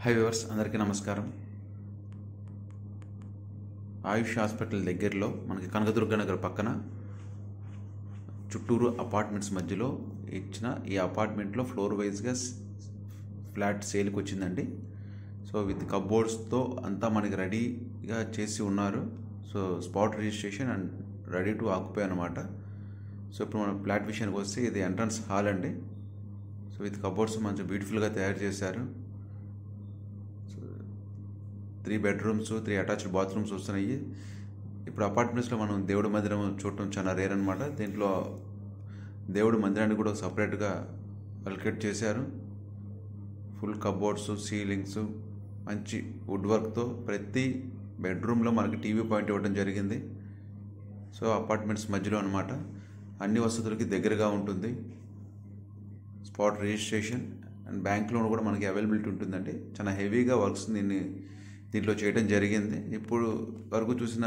High viewers, అందరికీ నమస్కారం. ఆయుష్ hospital దగ్గరలో మనకి కనకదుర్గ నగర్ పక్కన చుట్టూరు అపార్ట్మెంట్స్ మధ్యలో ఇచ్చిన ఈ అపార్ట్మెంట్లో ఫ్లోర్ వైజ్గా ఫ్లాట్ సేల్కి వచ్చిందండి. సో విత్ కబోర్డ్స్తో అంతా మనకి రెడీగా చేసి ఉన్నారు. So spot registration and ready to occupy అనమాట. సో ఇప్పుడు మన ఫ్లాట్ విషయానికి వస్తే ఇది ఎంట్రన్స్ హాల్ అండి. సో విత్ కబోర్డ్స్ మంచి బ్యూటిఫుల్గా తయారు చేశారు. 3 బెడ్రూమ్స్, 3 అటాచ్డ్ బాత్రూమ్స్ వస్తున్నాయి. ఇప్పుడు అపార్ట్మెంట్స్లో మనం దేవుడి మందిరం చూడటం చాలా రేర్ అనమాట. దీంట్లో దేవుడి మందిరాన్ని కూడా సపరేట్గా అలొకేట్ చేశారు. ఫుల్ కబోర్డ్స్, సీలింగ్స్, మంచి వుడ్ వర్క్తో ప్రతి బెడ్రూమ్లో మనకి టీవీ పాయింట్ ఇవ్వడం జరిగింది. సో అపార్ట్మెంట్స్ మధ్యలో అనమాట, అన్ని వసతులకి దగ్గరగా ఉంటుంది. Spot registration and bank loan కూడా మనకి అవైలబిలిటీ ఉంటుందండి. చాలా హెవీగా వర్క్స్ దీంట్లో చేయడం జరిగింది. ఇప్పుడు వరకు చూసిన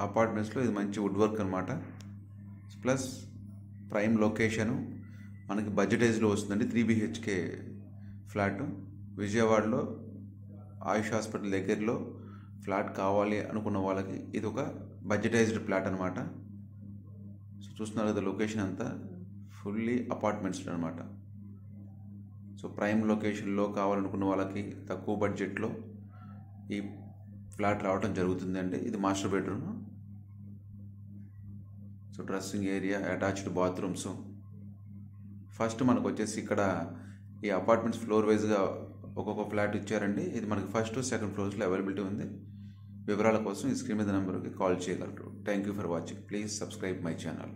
అపార్ట్మెంట్స్లో ఇది మంచి వుడ్ వర్క్ అనమాట. ప్లస్ ప్రైమ్ లొకేషను మనకి బడ్జెటైజ్లో వస్తుందండి. 3 BHK ఫ్లాట్ విజయవాడలో ఆయుష్ హాస్పిటల్ దగ్గరలో ఫ్లాట్ కావాలి అనుకున్న వాళ్ళకి ఇది ఒక బడ్జెటైజ్డ్ ఫ్లాట్ అనమాట. సో చూస్తున్నారు కదా, లొకేషన్ అంతా ఫుల్లీ అపార్ట్మెంట్స్ అనమాట. సో ప్రైమ్ లొకేషన్లో కావాలనుకున్న వాళ్ళకి తక్కువ బడ్జెట్లో ఈ ఫ్లాట్ రావడం జరుగుతుందండి. ఇది master bedroom. So dressing area, attached bathrooms. First మనకు వచ్చేసి ఇక్కడ ఈ అపార్ట్మెంట్స్ ఫ్లోర్ వైజ్గా ఒక్కొక్క ఫ్లాట్ ఇచ్చారండి. ఇది మనకి ఫస్ట్, సెకండ్ ఫ్లోర్స్లో అవైలబిలిటీ ఉంది. వివరాల కోసం ఈ స్క్రీన్ మీద నెంబర్కి కాల్ చేయగలరు. Thank you for watching. Please subscribe my channel.